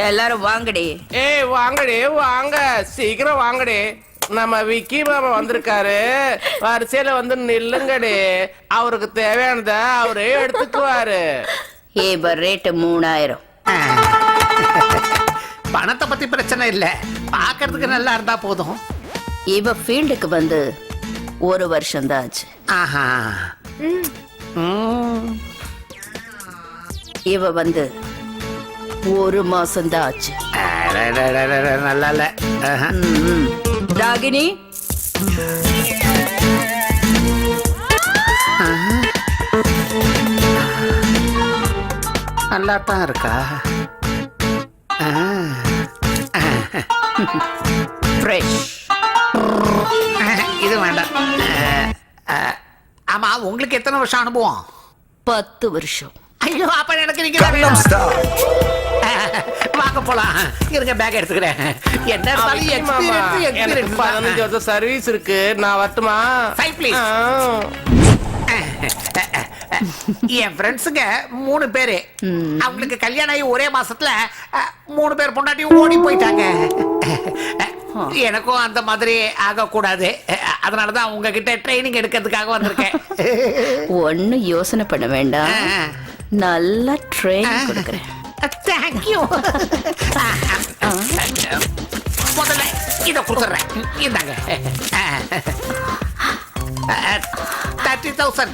எல்லாரும் வாங்கடி. ஏய் வாங்கடி வாங்க, சீக்கிரம் வாங்கடி. நம்ம விக்கி மாமா வந்திருக்காரு, வரிசையில வந்து நில்லுங்கடி. அவருக்கு தேவையானத அவரே எடுத்துக்குவாரு. ஏபர் ரேட்டு 3000. பணத்தை பத்தி பிரச்சனை இல்ல, பாக்குறதுக்கு நல்லா இருந்தா போதும். இவ ஃபீல்டுக்கு வந்து 1 வருஷம் தான் ஆச்சு. ஆஹா. இவ வந்து 1 மாசம் தான் ஆச்சு. நல்லா இல்ல. ராகினி, நல்லா தான் இருக்கா? ஃப்ரெஷ். இது வேண்டாம். ஆமா, உங்களுக்கு எத்தனை வருஷம் அனுபவம்? 10 வருஷம். ஐயோ, அப்ப எனக்கு நீங்க வாங்க போலாம். இருங்க, பேக் எடுத்துக்கிறேன். என்ன எனக்கு 15 வருஷம் சர்வீஸ் இருக்கு, நான் வரட்டுமா? என் ஃப்ரெண்ட்ஸுங்க 3 பேரு, அவங்களுக்கு கல்யாணம் ஆகி ஒரே மாசத்துல 3 பேர் பொண்டாட்டியும் ஓடி போயிட்டாங்க. எனக்கும் அந்த மாதிரி ஆகக்கூடாது, அதனாலதான் உங்ககிட்ட ட்ரைனிங் எடுக்கிறதுக்காக வந்திருக்கேன். ஒன்னும் யோசனை பண்ண வேண்டாம், நல்லா ட்ரைனிங் கொடுக்குறேன். தேங்க்யூ. முதல்ல இதை கொடுத்துட்றேன், இந்தாங்க. 30,000.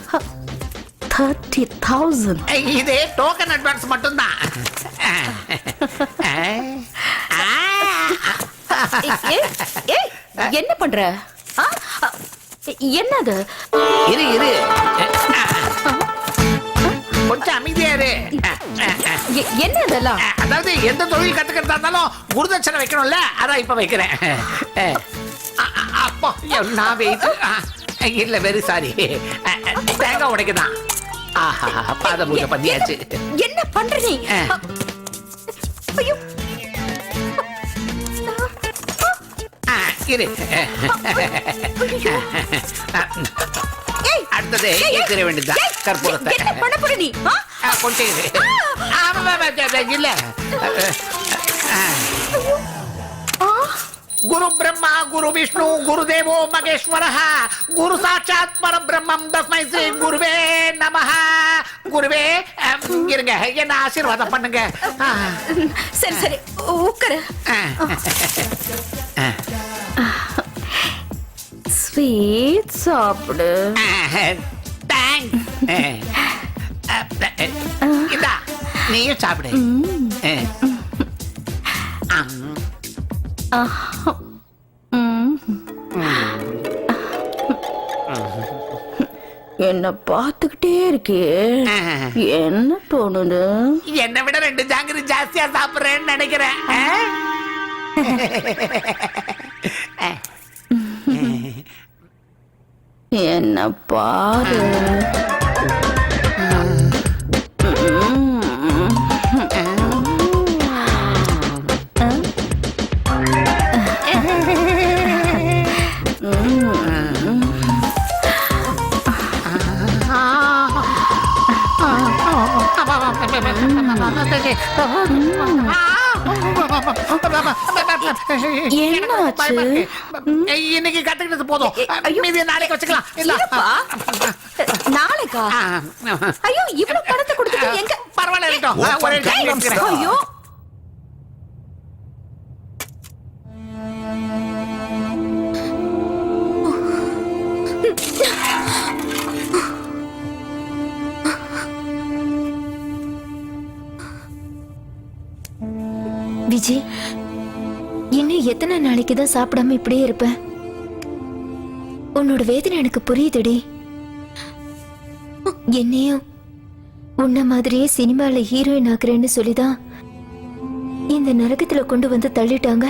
30,000? இது டோக்கன் அட்வான்ஸ் மட்டும்தான். என்ன பண்ற? என்னது? இரு கொஞ்சம் அமைதியா இரு. என்ன இதெல்லாம்? அதாவது எந்த தொழில் கத்துக்கிறதா இருந்தாலும் குருதட்சணை வைக்கணும்ல, அதான் இப்ப வைக்கிறேன். அப்போ நான் வெயிட் இல்ல, வெரி சாரி. தேங்காய் உடைக்குதான். ஆஹா, பாத பூஜை பண்ணியாச்சு. என்ன பண்ற நீ? ஐயோ, இரு. அடுத்தது ஏற்ற வேண்டியதுதான் கற்பூரத்தை. என்ன பண்ண போற நீ? கொஞ்சம் இரு. இல்ல, குரு பிரம்மா குரு விஷ்ணு குரு தேவோ மகேஸ்வர குரு சாட்சாத் பரபிரம்மம் தஸ்மை ஸ்ரீ குருவே நமஹ. குருவே, இருங்க, என்ன ஆசீர்வாதம் பண்ணுங்க. சரி சரி, உட்காரு. ஸ்வீட் சாப்பிடு. இந்தா, நீயும் சாப்பிடு. என்ன பார்த்துக்கிட்டே இருக்கே, என்ன தோணுது? என்னை விட 2 ஜாங்கிரி ஜாஸ்தியா சாப்பிடுறேன்னு நினைக்கிறேன். என்ன பாரு. இன்னைக்கு கத்துக்கிட்டது போதும், மீதி நாளைக்கு வச்சுக்கலாம். நாளைக்கா? ஐயோ, இவ்வளவு பணத்தை கொடுத்துட்டு எங்க? பரவாயில்ல. ஐயோ, விஜய், இன்னும் எத்தனை நாளைக்கு தான் சாப்பிடாம இப்படியே இருப்பேன்? உன்னோட வேதனை எனக்கு புரியுதுடி. என்னையும் உன்ன மாதிரியே சினிமால ஹீரோயின் ஆக்குறேன்னு சொல்லிதான் இந்த நரகத்துல கொண்டு வந்து தள்ளிட்டாங்க.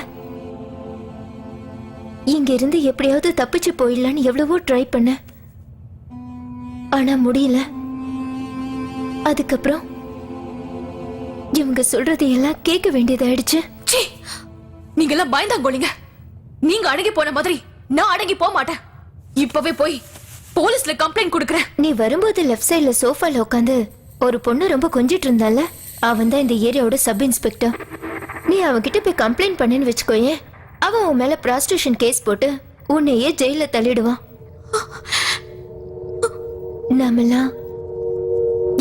இங்க இருந்து எப்படியாவது தப்பிச்சு போயிடலான்னு எவ்வளவோ ட்ரை பண்ண, ஆனா முடியல. அதுக்கப்புறம் இவங்க சொல்றது எல்லாம் கேட்க வேண்டியதாயிடுச்சு. நீங்க எல்லாம் பயந்தாங்கோலிங்க. நீங்க அடங்கி போன மாதிரி நான் அடங்கி போக மாட்டேன். இப்பவே போய் போலீஸ்ல கம்ப்ளைண்ட் கொடுக்கறேன். நீ வரும்போது லெஃப்ட் சைடுல சோஃபால உட்காந்து ஒரு பொண்ணு ரொம்ப கொஞ்சிட்டு இருந்தால, அவன் தான் இந்த ஏரியாவோட சப் இன்ஸ்பெக்டர். நீ அவகிட்ட போய் கம்ப்ளைண்ட் பண்ணேன்னு வச்சுக்கோயேன், அவன் உன் மேல ப்ராஸ்டியூஷன் கேஸ் போட்டு உன்னையே ஜெயில தள்ளிடுவான். நாமெல்லாம்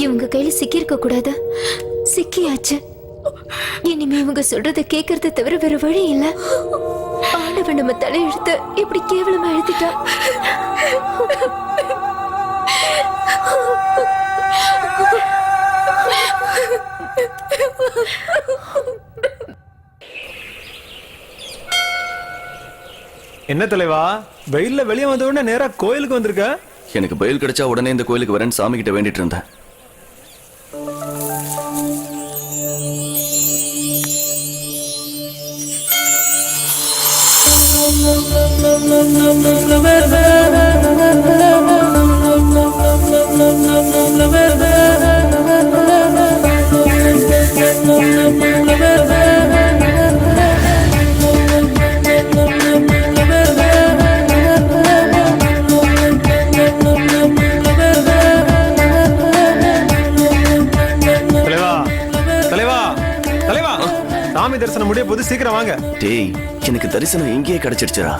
இவங்க கையில சிக்கியிருக்க கூடாது. சிக்கியாச்சு. இனிமே இவங்க சொல்றத கேட்கறத தவிர வேற வழி இல்ல. ஆண்டவன் நம்ம தலையெழுத்து இப்படி கேவலமா எழுதிட்டா. என்ன தலைவா, வெயில்ல வெளியே வந்த உடனே நேரா கோயிலுக்கு வந்திருக்க? எனக்கு பெயில் கிடைச்சா உடனே இந்த கோயிலுக்கு வரேன்னு சாமி கிட்ட வேண்டிட்டு இருந்தேன். சாமி தரிசனம் முடிய போது சீக்கிரம் வாங்க. டேய், எனக்கு தரிசனம் எங்கேயே கிடைச்சிடுச்சுடா.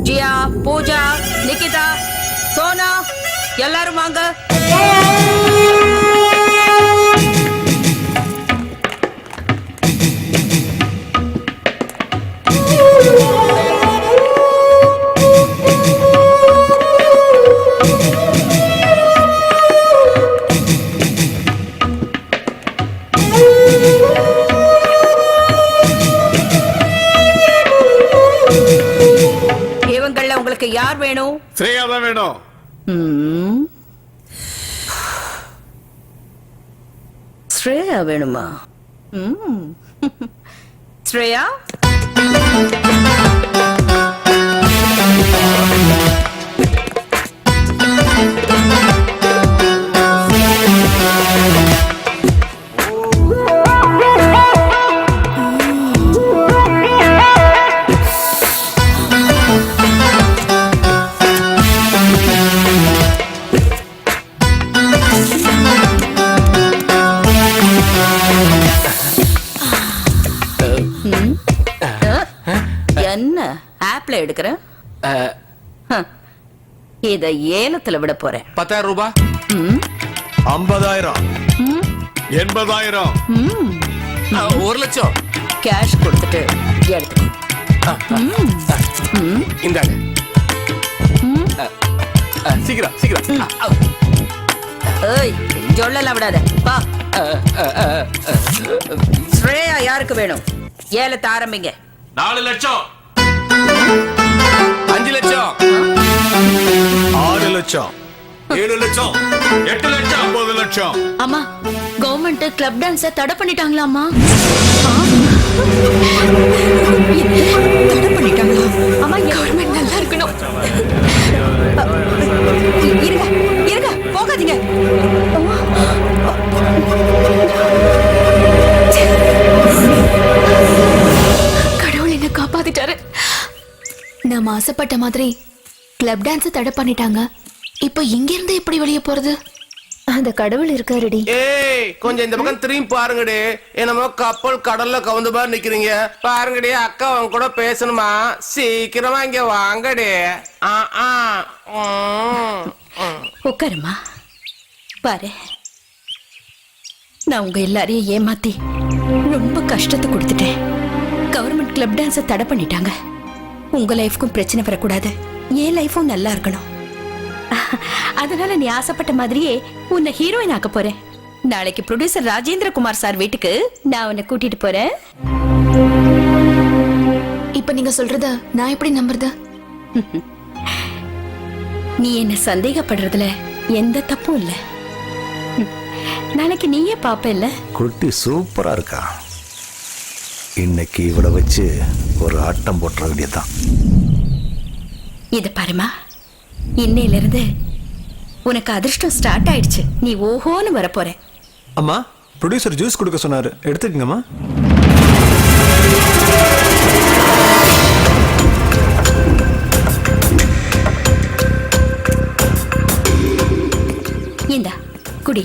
ஜியா, பூஜா, நிகிதா, சோனா எல்லாரும் வாங்க. இவங்கள உங்களுக்கு யார் வேணும்? ஸ்ரேயா தான் வேணும். ஸ்ரேயா வேணுமா? ஸ்ரேயா, என்ன ஆப்ல எடுக்கிற? இத ஏலத்துல விட போறேன். 10,000 ரூபாய். 50,000. 80,000. 1 லட்சம். கேஷ் கொடுத்துட்டு எடுத்துக்கோ. இந்தாங்க. சீக்கிரம் சீக்கிரம். ஏய், சொல்லலாம் விடாத. பா. ஸ்ரேயா யாருக்கு வேணும்? ஏலத்தை ஆரம்பிங்க. 4 லட்சம். 5 லட்சம். 6 லட்சம். 7 லட்சம். 8 லட்சம். 9 லட்சம். அம்மா, கவர்மெண்ட் கிளப் டான்ஸ தடை பண்ணிட்டாங்களா அம்மா? தடை பண்ணிட்டாங்களா? அம்மா, கவர்மெண்ட் நல்லா இருக்கணும். இருங்க இருங்க, போகாதீங்க. கடவுள் என்ன காப்பாத்திட்டாரு. நம்ம ஆசைப்பட்ட மாதிரி கிளப் டான்ஸ் தடை பண்ணிட்டாங்க. இப்போ இங்க இருந்து எப்படி வெளியே போறது? அந்த கடவுள் இருக்காருடி. ஏய், கொஞ்சம் இந்த பக்கம் திரும்பி பாருங்கடி. என்னமோ கப்பல் கடல்ல கவுந்த மாதிரி நிக்கிறீங்க. பாருங்கடி, அக்கா அவங்க கூட பேசணுமா? சீக்கிரமா இங்க வாங்கடி. உட்காருமா. பாரு, நான் உங்க எல்லாரையும் ஏமாத்தி ரொம்ப கஷ்டத்தை கொடுத்துட்டேன். கவர்மெண்ட் கிளப் டான்ஸை தடை பண்ணிட்டாங்க. உங்க லைஃப்க்கும் பிரச்சனை வரக்கூடாது, என் லைஃபும் நல்லா இருக்கணும். அதனால நீ ஆசைப்பட்ட மாதிரியே உன்னை ஹீரோயின் ஆக்க போறேன். நாளைக்கு ப்ரொடியூசர் ராஜேந்திர குமார் சார் வீட்டுக்கு நான் உன்னை கூட்டிட்டு போறேன். இப்ப நீங்க சொல்றத நான் எப்படி நம்புறது? நீ என்ன சந்தேகப்படுறதுல எந்த தப்பும் இல்ல. நாளைக்கு நீயே பாப்ப இல்ல? குட்டி சூப்பரா இருக்கா. இன்னைக்கு இவளை வச்சு ஒரு ஆட்டம் போட்டுற வேண்டியதான். இது பாருமா, இன்னையில இருந்து உனக்கு அதிர்ஷ்டம் ஸ்டார்ட் ஆயிடுச்சு. நீ ஓஹோன்னு வரப்போற. அம்மா ப்ரொடியூசர் ஜூஸ் கொடுக்க சொன்னாரு, எடுத்துக்கங்கம்மா. இந்தா குடி.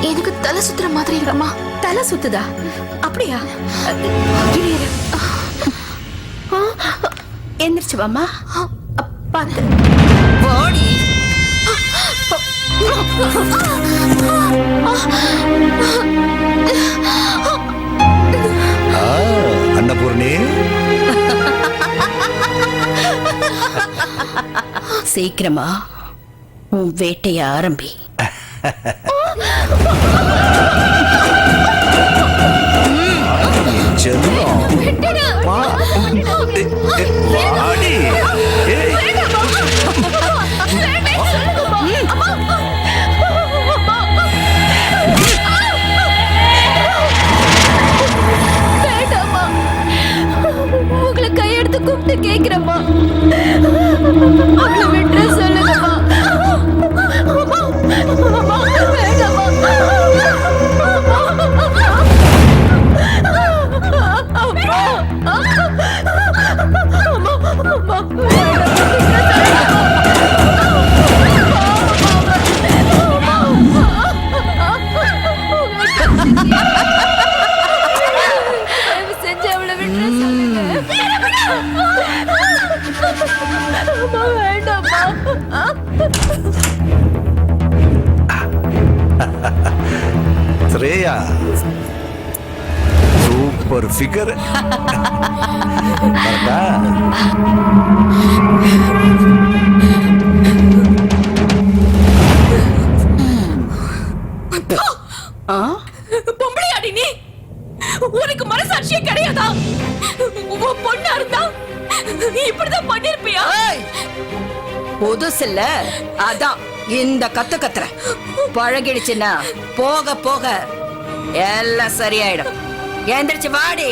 எனக்கு தலை சுத்துற மாதிரி இருக்கம்மா. தலை சுத்துதா? அப்படியா? இரு, இரு. எந்திரிச்சு வாம்மா. பார்த்து வாடி. அன்னபூர்ணி, சீக்கிரமா உன் வேட்டைய ஆரம்பி. செல்லம். வா. வாடி. ஏய். வேண்டாம்மா, உங்களை கையெடுத்து கூப்பிட்டு கேக்குறம்மா, அவளை விட்டுற சொல்லுங்கம்மா. வேண்டாம்மா. செஞ்சு அவளை விட்டுற சொல்லுங்க. வேண்டாம்மா. Shreya, super figure. பொம்பளையாடி நீ? உனக்கு மனசாட்சியே கிடையாதா? உன் பொண்ணா இருந்தா இப்படிதான் பண்ணிருப்பியா? புதுசில்ல, அதான் இந்த கத்துற. பழகிடுச்சுன்னா போக போக எல்லாம் சரியாயிடும். எந்திரிச்சு வாடி.